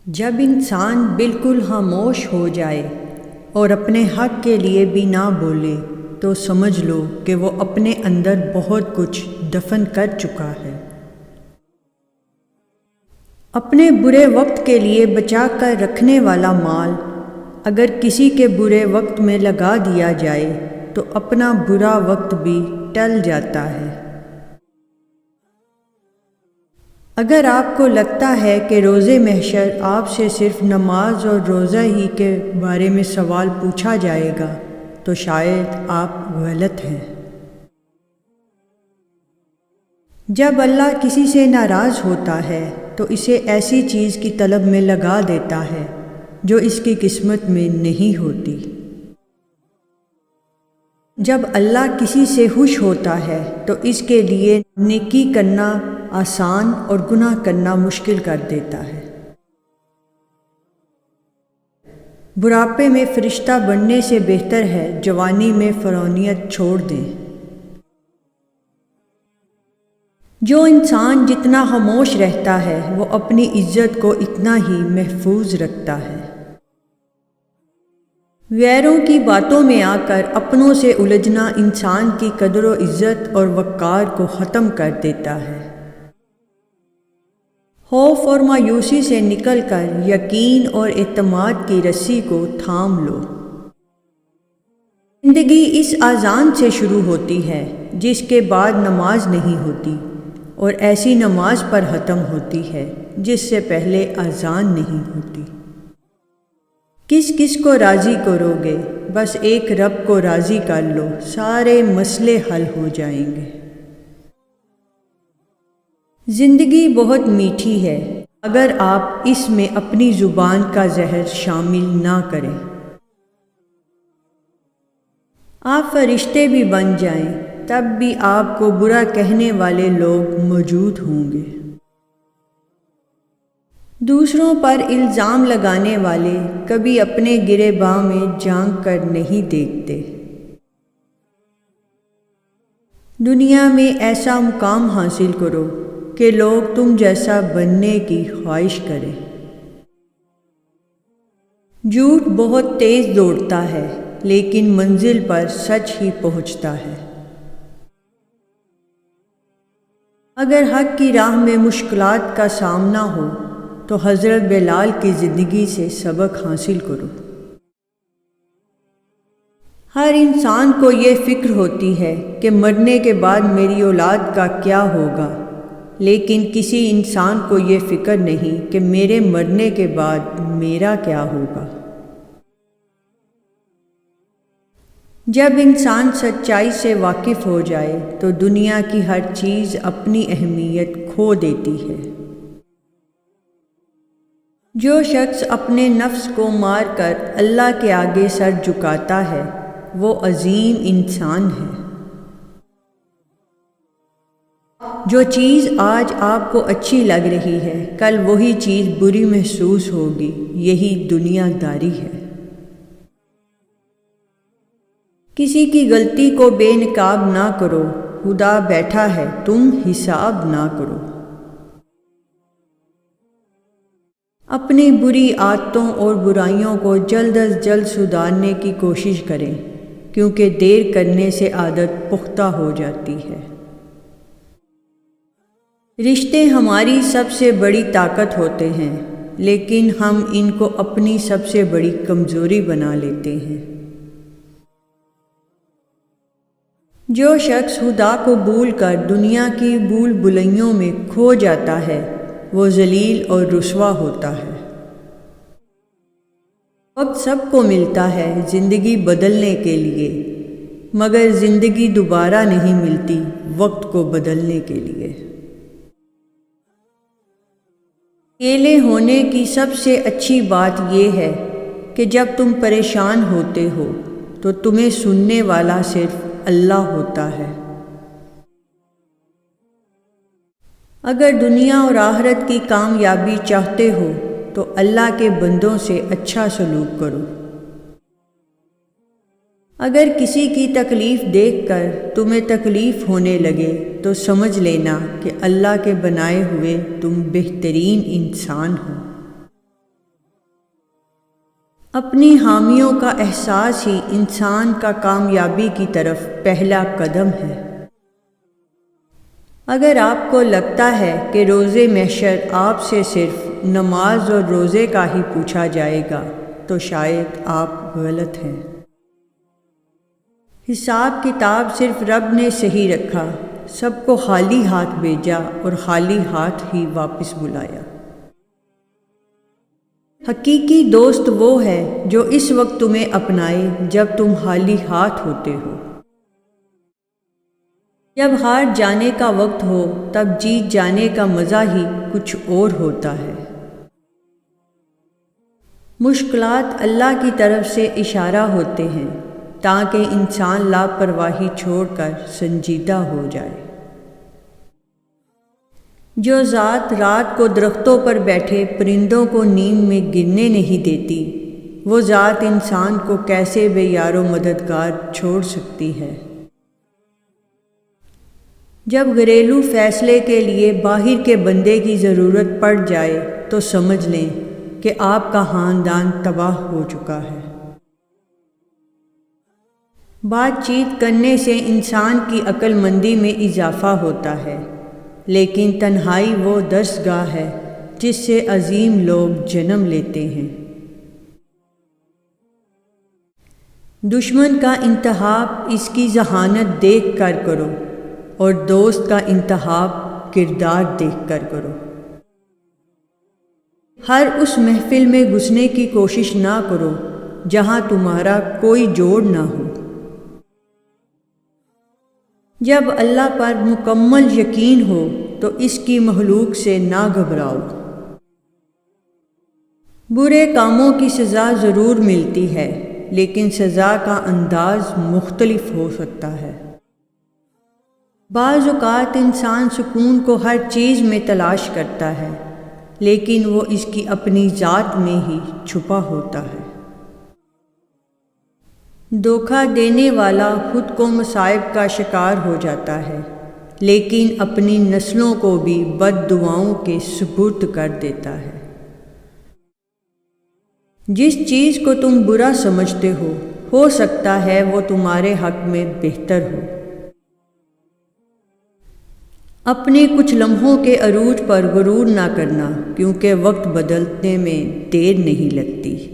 جب انسان بالکل خاموش ہو جائے اور اپنے حق کے لیے بھی نہ بولے تو سمجھ لو کہ وہ اپنے اندر بہت کچھ دفن کر چکا ہے۔ اپنے برے وقت کے لیے بچا کر رکھنے والا مال اگر کسی کے برے وقت میں لگا دیا جائے تو اپنا برا وقت بھی ٹل جاتا ہے۔ اگر آپ کو لگتا ہے کہ روز محشر آپ سے صرف نماز اور روزہ ہی کے بارے میں سوال پوچھا جائے گا تو شاید آپ غلط ہیں۔ جب اللہ کسی سے ناراض ہوتا ہے تو اسے ایسی چیز کی طلب میں لگا دیتا ہے جو اس کی قسمت میں نہیں ہوتی۔ جب اللہ کسی سے خوش ہوتا ہے تو اس کے لیے نیکی کرنا آسان اور گناہ کرنا مشکل کر دیتا ہے۔ بڑھاپے میں فرشتہ بننے سے بہتر ہے جوانی میں فرعونیت چھوڑ دیں۔ جو انسان جتنا خاموش رہتا ہے وہ اپنی عزت کو اتنا ہی محفوظ رکھتا ہے۔ غیروں کی باتوں میں آ کر اپنوں سے الجھنا انسان کی قدر و عزت اور وقار کو ختم کر دیتا ہے۔ خوف اور مایوسی سے نکل کر یقین اور اعتماد کی رسی کو تھام لو۔ زندگی اس اذان سے شروع ہوتی ہے جس کے بعد نماز نہیں ہوتی، اور ایسی نماز پر ختم ہوتی ہے جس سے پہلے اذان نہیں ہوتی۔ کس کس کو راضی کرو گے؟ بس ایک رب کو راضی کر لو، سارے مسئلے حل ہو جائیں گے۔ زندگی بہت میٹھی ہے اگر آپ اس میں اپنی زبان کا زہر شامل نہ کریں۔ آپ فرشتے بھی بن جائیں تب بھی آپ کو برا کہنے والے لوگ موجود ہوں گے۔ دوسروں پر الزام لگانے والے کبھی اپنے گریباں میں جھانک کر نہیں دیکھتے۔ دنیا میں ایسا مقام حاصل کرو کہ لوگ تم جیسا بننے کی خواہش کریں۔ جھوٹ بہت تیز دوڑتا ہے لیکن منزل پر سچ ہی پہنچتا ہے۔ اگر حق کی راہ میں مشکلات کا سامنا ہو تو حضرت بلال کی زندگی سے سبق حاصل کرو۔ ہر انسان کو یہ فکر ہوتی ہے کہ مرنے کے بعد میری اولاد کا کیا ہوگا، لیکن کسی انسان کو یہ فکر نہیں کہ میرے مرنے کے بعد میرا کیا ہوگا۔ جب انسان سچائی سے واقف ہو جائے تو دنیا کی ہر چیز اپنی اہمیت کھو دیتی ہے۔ جو شخص اپنے نفس کو مار کر اللہ کے آگے سر جھکاتا ہے وہ عظیم انسان ہے۔ جو چیز آج آپ کو اچھی لگ رہی ہے کل وہی چیز بری محسوس ہوگی، یہی دنیا داری ہے۔ کسی کی غلطی کو بے نقاب نہ کرو، خدا بیٹھا ہے تم حساب نہ کرو۔ اپنی بری عادتوں اور برائیوں کو جلد از جلد سدھارنے کی کوشش کریں کیونکہ دیر کرنے سے عادت پختہ ہو جاتی ہے۔ رشتے ہماری سب سے بڑی طاقت ہوتے ہیں لیکن ہم ان کو اپنی سب سے بڑی کمزوری بنا لیتے ہیں۔ جو شخص خدا کو بھول کر دنیا کی بھول بھلائیوں میں کھو جاتا ہے وہ ذلیل اور رسوا ہوتا ہے۔ وقت سب کو ملتا ہے زندگی بدلنے کے لیے، مگر زندگی دوبارہ نہیں ملتی وقت کو بدلنے کے لیے۔ اکیلے ہونے کی سب سے اچھی بات یہ ہے کہ جب تم پریشان ہوتے ہو تو تمہیں سننے والا صرف اللہ ہوتا ہے۔ اگر دنیا اور آخرت کی کامیابی چاہتے ہو تو اللہ کے بندوں سے اچھا سلوک کرو۔ اگر کسی کی تکلیف دیکھ کر تمہیں تکلیف ہونے لگے تو سمجھ لینا کہ اللہ کے بنائے ہوئے تم بہترین انسان ہو۔ اپنی حامیوں کا احساس ہی انسان کا کامیابی کی طرف پہلا قدم ہے۔ اگر آپ کو لگتا ہے کہ روز محشر آپ سے صرف نماز اور روزے کا ہی پوچھا جائے گا تو شاید آپ غلط ہیں۔ حساب کتاب صرف رب نے صحیح رکھا، سب کو خالی ہاتھ بھیجا اور خالی ہاتھ ہی واپس بلایا۔ حقیقی دوست وہ ہے جو اس وقت تمہیں اپنائے جب تم خالی ہاتھ ہوتے ہو۔ جب ہار جانے کا وقت ہو تب جیت جانے کا مزہ ہی کچھ اور ہوتا ہے۔ مشکلات اللہ کی طرف سے اشارہ ہوتے ہیں تاکہ انسان لاپرواہی چھوڑ کر سنجیدہ ہو جائے۔ جو ذات رات کو درختوں پر بیٹھے پرندوں کو نیند میں گرنے نہیں دیتی، وہ ذات انسان کو کیسے بے یار و مددگار چھوڑ سکتی ہے؟ جب گھریلو فیصلے کے لیے باہر کے بندے کی ضرورت پڑ جائے تو سمجھ لیں کہ آپ کا خاندان تباہ ہو چکا ہے۔ بات چیت کرنے سے انسان کی عقل مندی میں اضافہ ہوتا ہے، لیکن تنہائی وہ درسگاہ ہے جس سے عظیم لوگ جنم لیتے ہیں۔ دشمن کا انتخاب اس کی ذہانت دیکھ کر کرو اور دوست کا انتخاب کردار دیکھ کر کرو۔ ہر اس محفل میں گھسنے کی کوشش نہ کرو جہاں تمہارا کوئی جوڑ نہ ہو۔ جب اللہ پر مکمل یقین ہو تو اس کی مخلوق سے نہ گھبراؤ۔ برے کاموں کی سزا ضرور ملتی ہے، لیکن سزا کا انداز مختلف ہو سکتا ہے۔ بعض اوقات انسان سکون کو ہر چیز میں تلاش کرتا ہے، لیکن وہ اس کی اپنی ذات میں ہی چھپا ہوتا ہے۔ دھوکہ دینے والا خود کو مصائب کا شکار ہو جاتا ہے، لیکن اپنی نسلوں کو بھی بد دعاؤں کے سپرد کر دیتا ہے۔ جس چیز کو تم برا سمجھتے ہو سکتا ہے وہ تمہارے حق میں بہتر ہو۔ اپنے کچھ لمحوں کے عروج پر غرور نہ کرنا، کیونکہ وقت بدلنے میں دیر نہیں لگتی۔